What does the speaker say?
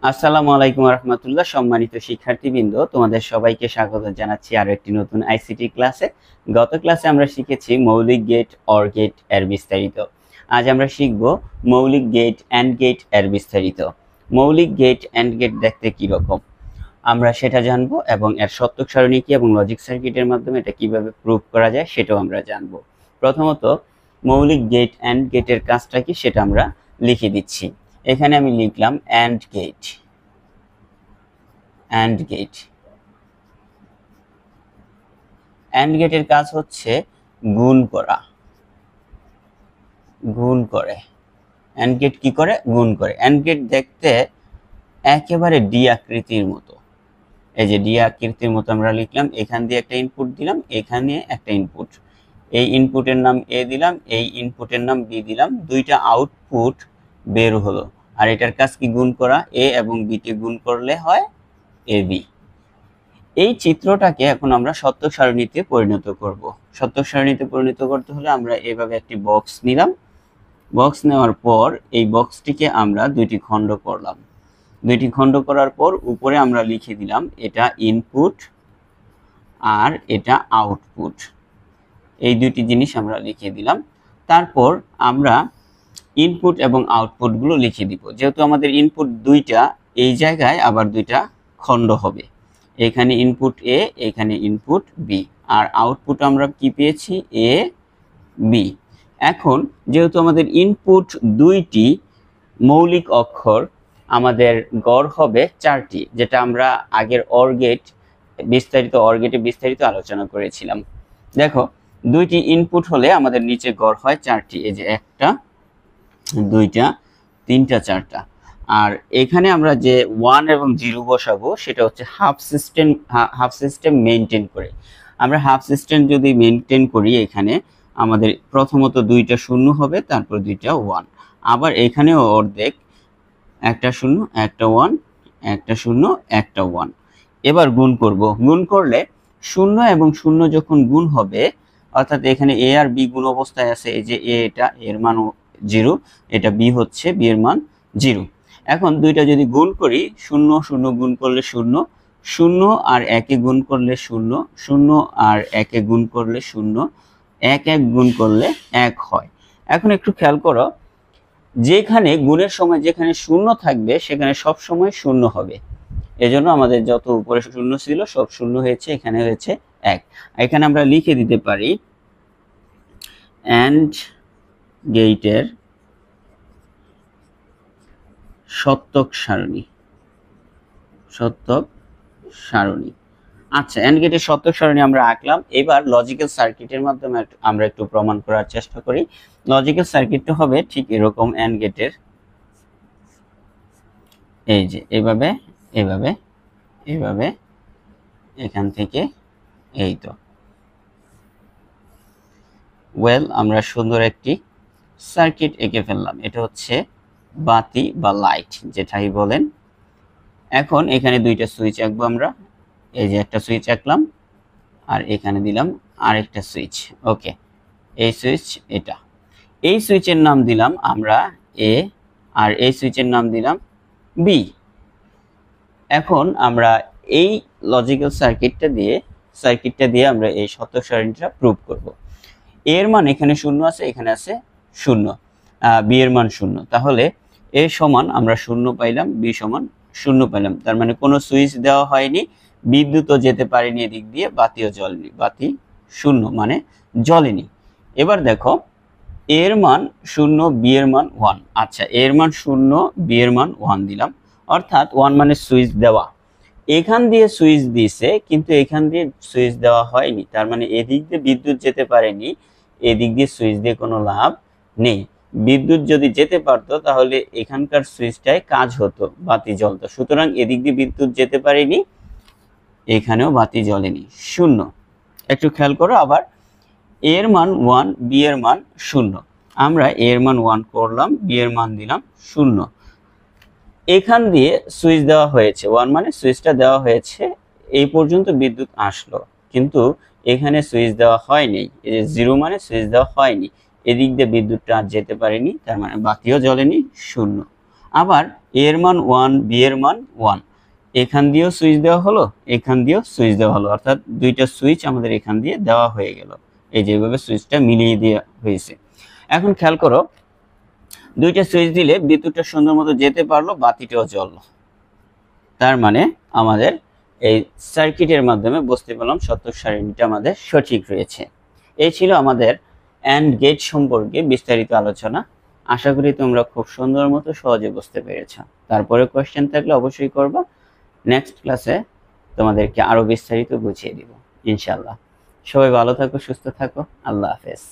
আসসালামু আলাইকুম রহমতুল্লাহ। সম্মানিত শিক্ষার্থীবৃন্দ, তোমাদের সবাইকে স্বাগত জানাচ্ছি আরো একটি নতুন আইসিটি ক্লাসে। গত ক্লাসে আমরা শিখেছি মৌলিক গেট, অর গেট এর বিস্তারিত। আজ আমরা শিখব মৌলিক গেট, অ্যান্ড গেট এর বিস্তারিত। মৌলিক গেট, অ্যান্ড গেট দেখতে কি রকম আমরা সেটা জানবো, এবং এর সত্যক সারণী কি এবং লজিক সার্কিটের মাধ্যমে এটা কিভাবে প্রুভ করা যায় সেটাও আমরা জানবো। প্রথমত মৌলিক গেট, অ্যান্ড গেটের কাজটা কি সেটা আমরা লিখে দিচ্ছি। এখানে আমি লিখলাম and gate. And gate, and গেটের কাজ হচ্ছে গুণ করা, গুণ করে। অ্যান্ড গেট কি করে? গুণ করে। অ্যান্ড গেট দেখতে একেবারে ডি আকৃতির মতো। এই যে ডি আকৃতির মতো আমরা লিখলাম, এখান দিয়ে একটা ইনপুট দিলাম, এখানে একটা ইনপুট, এই ইনপুটের নাম এ দিলাম, এই ইনপুটের নাম বি দিলাম, দুইটা আউটপুট বের হলো। আর এটার কাজ কি? গুণ করা। এ এবং বি কে গুণ করলে হয় এ বি। এই চিত্রটাকে এখন আমরা সত্যক সারণীতে পরিণত করব। সত্যক সারণীতে পরিণত করতে হলে আমরা এভাবে একটি বক্স নিলাম। বক্স নেওয়ার পর এই বক্সটিকে আমরা দুইটি খণ্ড করলাম। দুইটি খণ্ড করার পর উপরে আমরা লিখে দিলাম এটা ইনপুট আর এটা আউটপুট। এই দুইটি জিনিস আমরা লিখে দিলাম। তারপর আমরা ইনপুট এবং আউটপুটগুলো লিখে দিব। যেহেতু আমাদের ইনপুট দুইটা, এই জায়গায় আবার দুইটা খণ্ড হবে। এখানে ইনপুট এ, এখানে ইনপুট বি, আর আউটপুট আমরা কি পেয়েছি? A B. এখন যেহেতু আমাদের ইনপুট দুইটি মৌলিক অক্ষর, আমাদের গড় হবে 4টি, যেটা আমরা আগের অর গেট বিস্তারিত, অর গেটে বিস্তারিত আলোচনা করেছিলাম। দেখো, দুইটি ইনপুট হলে আমাদের নিচে গড় হয় 4টি। এই যে 1টা, 2টা, 3টা, 4টা। আর এখানে আমরা যে 1 এবং 0 বসাবো সেটা হচ্ছে হাফ সিস্টেম মেনটেন করে। আমরা হাফ সিস্টেম যদি মেনটেন করি, এখানে আমাদের প্রথমত 2টা 0 হবে, তারপর 2টা 1। আবার এখানেও অর্ধেক, একটা 0, একটা 1, একটা 0, একটা 1। এবার গুণ করব। গুণ করলে 0 এবং 0 যখন গুণ হবে, অর্থাৎ এখানে এ আর বি গুণ অবস্থায় আছে। এই যে এ, এটা এর মান 0, এটা বি হচ্ছে, বি এর মান 0। এখন দুইটা যদি গুণ করি, 0 0 গুণ করলে 0, 0 আর 1 গুণ করলে 0, 0 আর 1 গুণ করলে 0, 1 1 গুণ করলে 1 হয়। এখন একটু খেয়াল করো, যেখানে গুণের সময় যেখানে 0 থাকবে সেখানে সব সময় 0 হবে। এজন্য আমাদের যত উপরে 0 ছিল সব 0 হয়েছে, এখানে হয়েছে 1। এখানে আমরা লিখে দিতে পারি অ্যান্ড গেটের সত্যক সারণী। সত্যক সারণী। আচ্ছা, অ্যান্ড গেটের সত্যক সারণী আমরা আঁকলাম। এবার লজিক্যাল সার্কিটের মাধ্যমে আমরা একটু প্রমাণ করার চেষ্টা করি। লজিক্যাল সার্কিটটা হবে ঠিক এরকম। অ্যান্ড গেটের এই যে এভাবে, এভাবে, এভাবে, এখান থেকে এই তো। ওয়েল, আমরা সুন্দর একটি সার্কিট এঁকে ফেললাম। এটা হচ্ছে বাতি বা লাইট, যেটাই বলেন। এখন এখানে দুইটা সুইচ আঁকবো আমরা। এই যে একটা সুইচ আঁকলাম, আর এখানে দিলাম আরেকটা সুইচ। ওকে, এই সুইচ এটা। এই সুইচের নাম দিলাম আমরা এ, আর এই সুইচের নাম দিলাম বি। এখন আমরা এই লজিক্যাল সার্কিটটা দিয়ে আমরা এই সত্যক সারণীটা প্রুভ করব। এর মান এখানে 0 আছে, এখানে আছে 0, বি এর মান 0। তাহলে এ সমান আমরা 0 পাইলাম, বি সমান 0 পাইলাম। তার মানে কোনো সুইচ দেওয়া হয়নি, বিদ্যুৎও যেতে পারেনি এদিক দিয়ে, বাতিও জ্বলেনি। বাতি 0 মানে জ্বলেনি। এবার দেখো, এর মান 0, বি এর মান 1। আচ্ছা, এর মান 0, বি এর মান 1 দিলাম, অর্থাৎ 1 মানে সুইচ দেওয়া। এখান দিয়ে সুইচ দিয়েছে, কিন্তু এখান দিয়ে সুইচ দেওয়া হয়নি। তার মানে এদিক দিয়ে বিদ্যুৎ যেতে পারেনি, এদিক দিয়ে সুইচ দিয়ে কোনো লাভ নেই। বিদ্যুৎ যদি যেতে পারতো তাহলে এখানকার সুইচটায় কাজ হতো, বাতি জ্বলতো। সুতরাং এদিক দিয়ে বিদ্যুৎ যেতে পারেনি, এখানেও বাতি জ্বলেনি, 0। একটু খেয়াল করো আবার, এর মান 1, বি এর মান 0। আমরা এর মান 1 করলাম, বি এর মান দিলাম 0। এখান দিয়ে সুইচ দেওয়া হয়েছে, 1 মানে সুইচটা দেওয়া হয়েছে, এই পর্যন্ত বিদ্যুৎ আসলো, কিন্তু এখানে সুইচ দেওয়া হয়নি। এই যে 0 মানে সুইচ দেওয়া হয়নি, এদিক দিয়ে বিদ্যুৎটা আর যেতে পারেনি, তার মানে বাতিও জ্বলেনি, 0। আবার এ এর মান 1, বি এর মান 1, এখান দিয়েও সুইচ দেওয়া হলো, এখান দিয়েও সুইচ দেওয়া হলো, অর্থাৎ দুইটা সুইচ আমাদের এখান দিয়ে দেওয়া হয়ে গেল। এই যেভাবে সুইচটা মিলিয়ে দেওয়া হয়েছে। এখন খেয়াল করো, দুইটা সুইচ দিলে বিদ্যুৎটা সুন্দর মতো যেতে পারলো, বাতিটাও জ্বললো। তার মানে আমাদের এই সার্কিটের মাধ্যমে বুঝতে পারলাম সত্য সারণীটা আমাদের সঠিক রয়েছে। এই ছিল আমাদের অ্যান্ড গেট সম্পর্কে বিস্তারিত আলোচনা। আশা করি তোমরা খুব সুন্দর মতো সহজে বুঝতে পেরেছ। তারপরে কোয়েশ্চেন থাকলে অবশ্যই করবা। নেক্সট ক্লাসে তোমাদেরকে আরো বিস্তারিত বুঝিয়ে দিব ইনশাআল্লাহ। সবাই ভালো থাকো, সুস্থ থাকো। আল্লাহ হাফেজ।